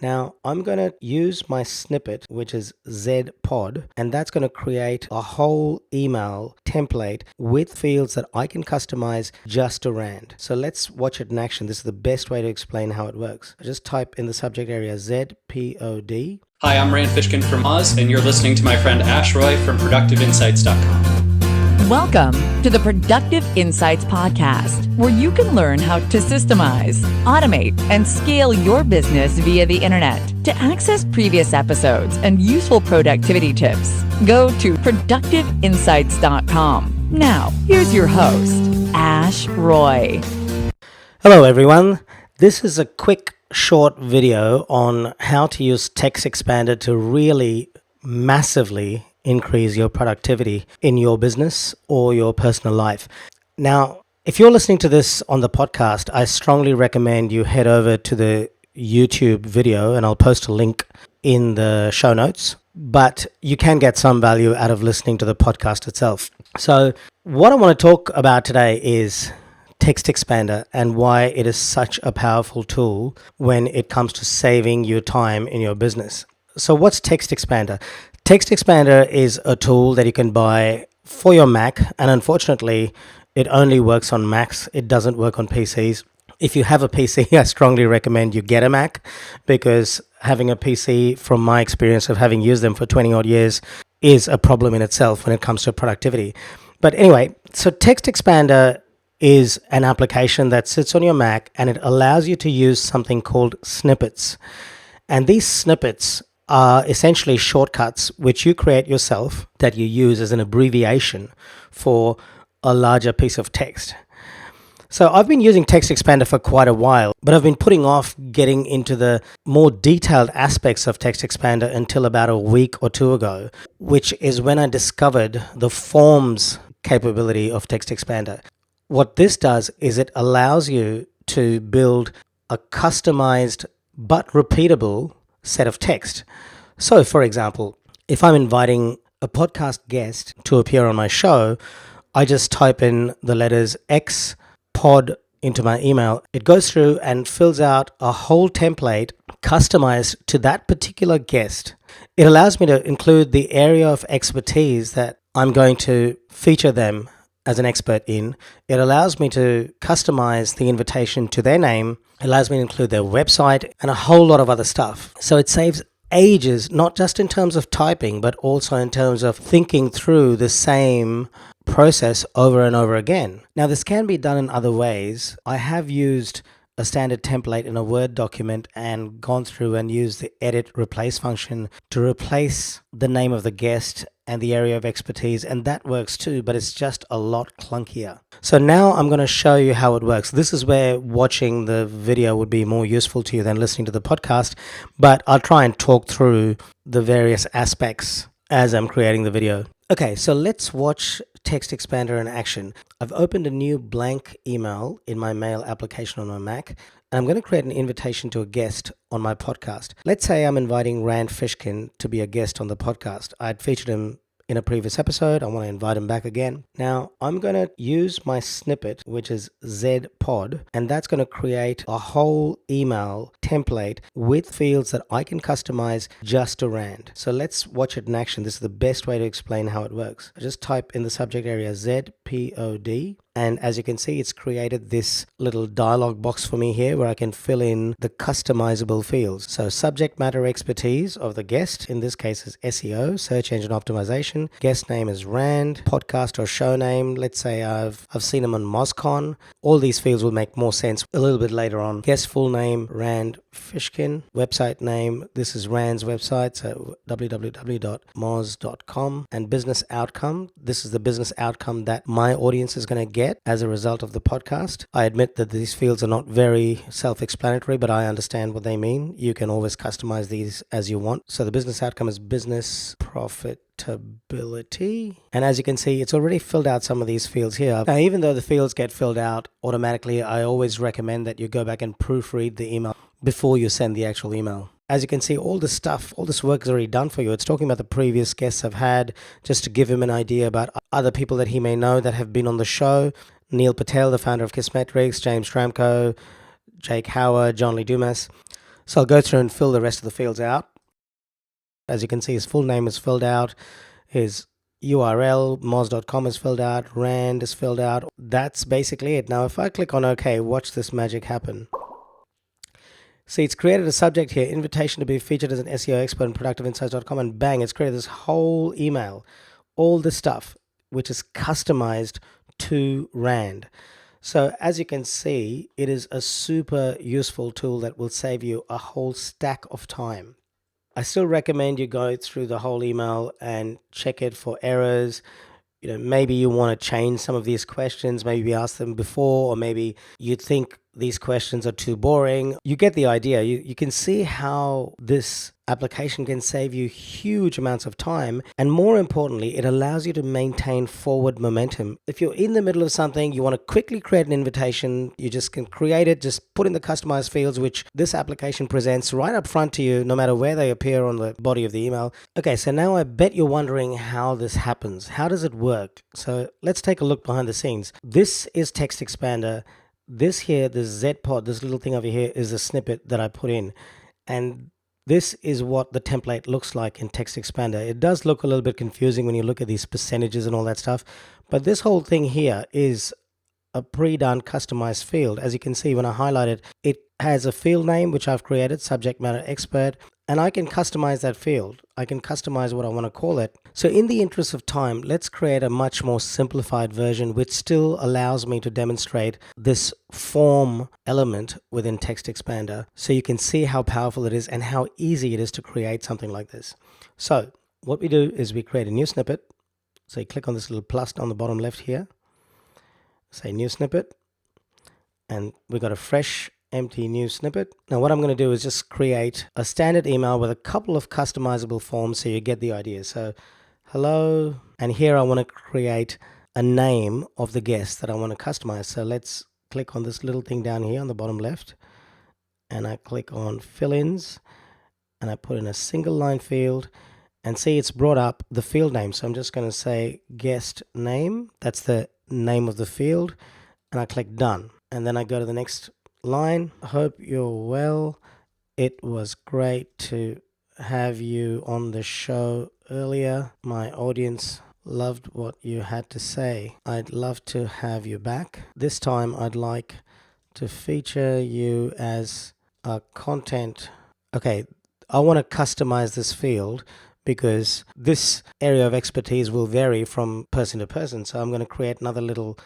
Now I'm going to use my snippet, which is zpod, and that's going to create a whole email template with fields that I can customize just to Rand. So let's watch it in action. This is the best way to explain how it works. I just type in the subject area zpod. Hi, I'm Rand Fishkin from Oz, and you're listening to my friend Ash Roy from ProductiveInsights.com. Welcome to the Productive Insights Podcast, where you can learn how to systemize, automate, and scale your business via the internet. To access previous episodes and useful productivity tips, go to ProductiveInsights.com. Now, here's your host, Ash Roy. Hello, everyone. This is a quick, short video on how to use Textexpander to really massively increase your productivity in your business or your personal life. Now, if you're listening to this on the podcast, I strongly recommend you head over to the YouTube video, and I'll post a link in the show notes. But you can get some value out of listening to the podcast itself. So what I want to talk about today is Textexpander and why it is such a powerful tool when it comes to saving your time in your business. So what's Textexpander? Textexpander is a tool that you can buy for your Mac, and unfortunately, it only works on Macs. It doesn't work on PCs. If you have a PC, I strongly recommend you get a Mac, because having a PC, from my experience of having used them for 20 odd years, is a problem in itself when it comes to productivity. But anyway, so Textexpander is an application that sits on your Mac, and it allows you to use something called snippets. And these snippets are essentially shortcuts which you create yourself that you use as an abbreviation for a larger piece of text. So I've been using Textexpander for quite a while, but I've been putting off getting into the more detailed aspects of Textexpander until about a week or two ago, which is when I discovered the forms capability of Textexpander. What this does is it allows you to build a customized but repeatable set of text. So, for example, if I'm inviting a podcast guest to appear on my show, I just type in the letters X pod into my email. It goes through and fills out a whole template customized to that particular guest. It allows me to include the area of expertise that I'm going to feature them as an expert in. It allows me to customize the invitation to their name. It allows me to include their website and a whole lot of other stuff. So it saves ages, not just in terms of typing, but also in terms of thinking through the same process over and over again. Now, this can be done in other ways. I have used a standard template in a Word document and gone through and used the edit replace function to replace the name of the guest and the area of expertise, and that works too, but it's just a lot clunkier. So now I'm going to show you how it works. This is where watching the video would be more useful to you than listening to the podcast, but I'll try and talk through the various aspects as I'm creating the video. Okay, so let's watch Textexpander in action. I've opened a new blank email in my mail application on my Mac, and I'm going to create an invitation to a guest on my podcast. Let's say I'm inviting Rand Fishkin to be a guest on the podcast. I'd featured him in a previous episode. I want to invite him back again. Now, I'm going to use my snippet, which is zpod, and that's going to create a whole email template with fields that I can customize just to Rand. So let's watch it in action. This is the best way to explain how it works. I just type in the subject area zpod, and as you can see, it's created this little dialog box for me here where I can fill in the customizable fields. So subject matter expertise of the guest, in this case is SEO, search engine optimization. Guest name is Rand. Podcast or show name, let's say I've seen him on MozCon. All these fields will make more sense a little bit later on. Guest full name, Rand Fishkin. Website name, this is Rand's website, so www.moz.com. And business outcome, this is the business outcome that my audience is going to get as a result of the podcast. I admit that these fields are not very self-explanatory, but I understand what they mean. You can always customize these as you want. So the business outcome is business profitability. And as you can see, it's already filled out some of these fields here. Now, even though the fields get filled out automatically, I always recommend that you go back and proofread the email before you send the actual email. As you can see, all this stuff, all this work is already done for you. It's talking about the previous guests I've had, just to give him an idea about other people that he may know that have been on the show. Neil Patel, the founder of Kissmetrics, James Tramko, Jake Howard, John Lee Dumas. So I'll go through and fill the rest of the fields out. As you can see, his full name is filled out, his URL, moz.com is filled out, rand is filled out. That's basically it. Now, if I click on OK, watch this magic happen. See, it's created a subject here, invitation to be featured as an SEO expert on productiveinsights.com, and bang, it's created this whole email, all this stuff, which is customized to rand. So as you can see, it is a super useful tool that will save you a whole stack of time. I still recommend you go through the whole email and check it for errors. Maybe you want to change some of these questions, maybe ask them before, or maybe you think these questions are too boring. You get the idea. You can see how this application can save you huge amounts of time, and more importantly, it allows you to maintain forward momentum. If you're in the middle of something, you want to quickly create an invitation, you just can create it, just put in the customized fields, which this application presents right up front to you, no matter where they appear on the body of the email. Okay, so now I bet you're wondering how this happens. How does it work? So let's take a look behind the scenes. This is Textexpander. This here, this Z pod, this little thing over here is a snippet that I put in. And this is what the template looks like in Textexpander. It does look a little bit confusing when you look at these percentages and all that stuff. But this whole thing here is a pre-done customized field. As you can see, when I highlight it, it has a field name, which I've created, subject matter expert, and I can customize that field. I can customize what I want to call it. So in the interest of time, let's create a much more simplified version, which still allows me to demonstrate this form element within Textexpander, so you can see how powerful it is and how easy it is to create something like this. So what we do is we create a new snippet. So you click on this little plus on the bottom left here, say new snippet, and we got a fresh empty new snippet. Now what I'm going to do is just create a standard email with a couple of customizable forms so you get the idea. So hello, and here I want to create a name of the guest that I want to customize. So let's click on this little thing down here on the bottom left, and I click on fill-ins, and I put in a single line field, and see it's brought up the field name. So I'm just going to say guest name. That's the name of the field, and I click done. And then I go to the next line. Hope you're well. It was great to have you on the show earlier. My audience loved what you had to say. I'd love to have you back. This time I'd like to feature you as a content. Okay, I want to customize this field because this area of expertise will vary from person to person. So I'm going to create another little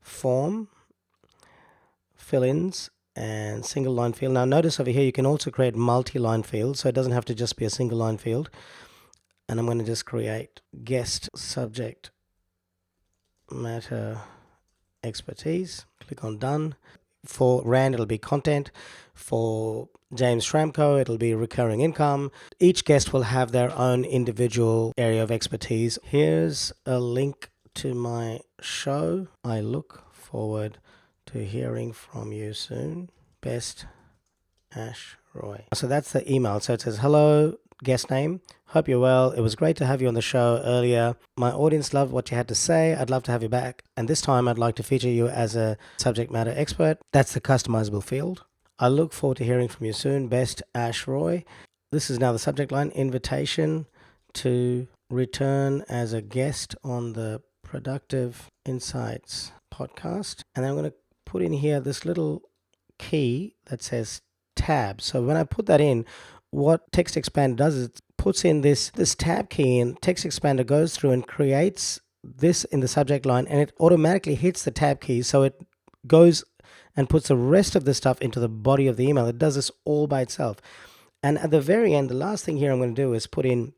form, fill-ins, and single line field. Now notice over here you can also create multi-line fields, so it doesn't have to just be a single line field. And I'm going to just create guest subject matter expertise. Click on done. For Rand it'll be content. For James Schramko it'll be recurring income. Each guest will have their own individual area of expertise. Here's a link to my show. I look forward to hearing from you soon. Best, Ash Roy. So that's the email. So it says, hello, guest name. Hope you're well. It was great to have you on the show earlier. My audience loved what you had to say. I'd love to have you back. And this time I'd like to feature you as a subject matter expert. That's the customizable field. I look forward to hearing from you soon. Best, Ash Roy. This is now the subject line, invitation to return as a guest on the Productive Insights podcast. And then I'm going to put in here this little key that says tab. So when I put that in, what Textexpander does is it puts in this tab key, and Textexpander goes through and creates this in the subject line, and it automatically hits the tab key. So it goes and puts the rest of the stuff into the body of the email. It does this all by itself. And at the very end, the last thing here I'm going to do is put in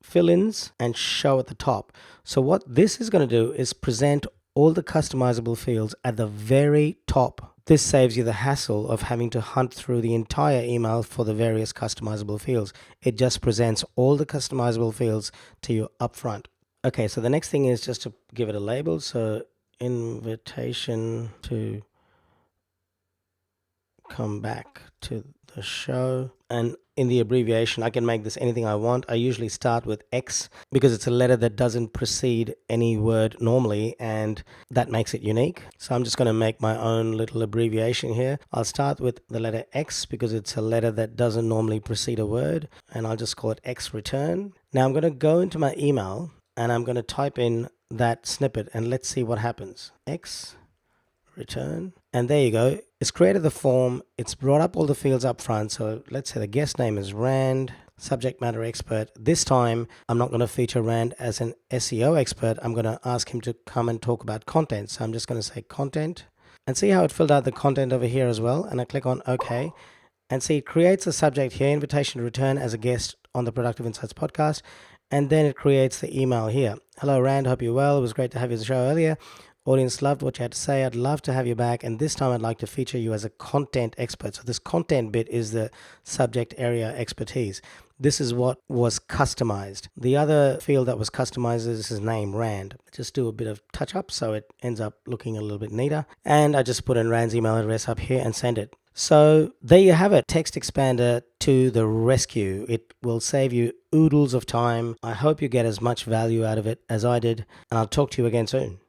fill-ins and show at the top. So what this is going to do is present all the customizable fields at the very top. This saves you the hassle of having to hunt through the entire email for the various customizable fields. It just presents all the customizable fields to you up front. Okay, so the next thing is just to give it a label. So invitation to come back to the show. And in the abbreviation, I can make this anything I want. I usually start with X because it's a letter that doesn't precede any word normally, and that makes it unique. So I'm just going to make my own little abbreviation here. I'll start with the letter X because it's a letter that doesn't normally precede a word, and I'll just call it X return. Now I'm going to go into my email and I'm going to type in that snippet and let's see what happens. X return, and there you go. It's created the form. It's brought up all the fields up front. So let's say the guest name is Rand, subject matter expert. This time I'm not going to feature Rand as an SEO expert. I'm going to ask him to come and talk about content. So I'm just going to say content, and see how it filled out the content over here as well. And I click on OK, and see it creates a subject here, invitation to return as a guest on the Productive Insights podcast. And then it creates the email here. Hello Rand, hope you're well. It was great to have you on the show earlier. Audience loved what you had to say. I'd love to have you back, and this time I'd like to feature you as a content expert. So this content bit is the subject area expertise. This is what was customized. The other field that was customized is his name, Rand. Just do a bit of touch up so it ends up looking a little bit neater. And I just put in Rand's email address up here and send it. So there you have it. Textexpander to the rescue. It will save you oodles of time. I hope you get as much value out of it as I did, and I'll talk to you again soon.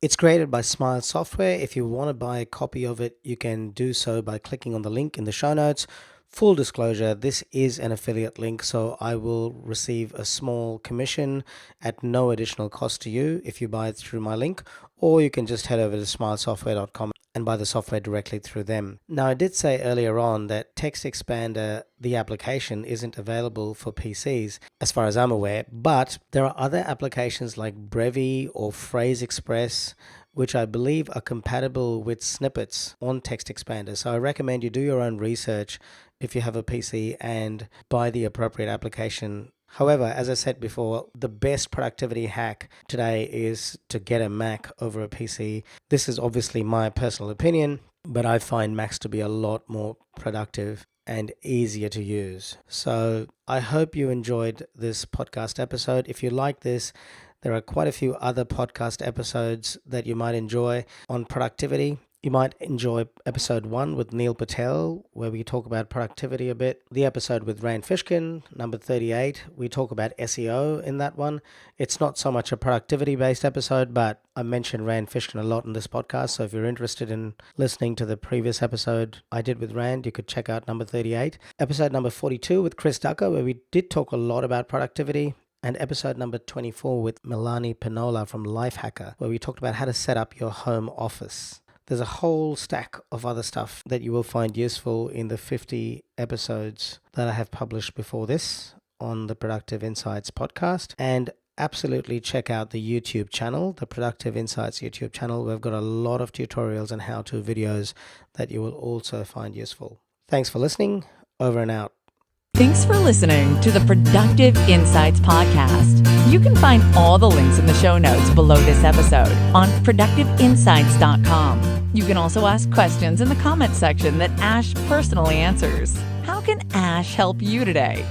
It's created by Smile Software. If you want to buy a copy of it, you can do so by clicking on the link in the show notes. Full disclosure, this is an affiliate link, so I will receive a small commission at no additional cost to you if you buy it through my link, or you can just head over to smilesoftware.com and buy the software directly through them. Now, I did say earlier on that Textexpander, the application, isn't available for PCs as far as I'm aware, but there are other applications like Brevi or Phrase Express, which I believe are compatible with snippets on Textexpander. So I recommend you do your own research if you have a PC and buy the appropriate application. However, as I said before, the best productivity hack today is to get a Mac over a PC. This is obviously my personal opinion, but I find Macs to be a lot more productive and easier to use. So I hope you enjoyed this podcast episode. If you like this, there are quite a few other podcast episodes that you might enjoy on productivity. You might enjoy episode 1 with Neil Patel, where we talk about productivity a bit. The episode with Rand Fishkin, number 38, we talk about SEO in that one. It's not so much a productivity-based episode, but I mentioned Rand Fishkin a lot in this podcast, so if you're interested in listening to the previous episode I did with Rand, you could check out number 38. Episode number 42 with Chris Ducker, where we did talk a lot about productivity. And episode number 24 with Milani Pinola from Lifehacker, where we talked about how to set up your home office. There's a whole stack of other stuff that you will find useful in the 50 episodes that I have published before this on the Productive Insights podcast. And absolutely check out the YouTube channel, the Productive Insights YouTube channel. We've got a lot of tutorials and how-to videos that you will also find useful. Thanks for listening. Over and out. Thanks for listening to the Productive Insights podcast. You can find all the links in the show notes below this episode on productiveinsights.com. You can also ask questions in the comment section that Ash personally answers. How can Ash help you today?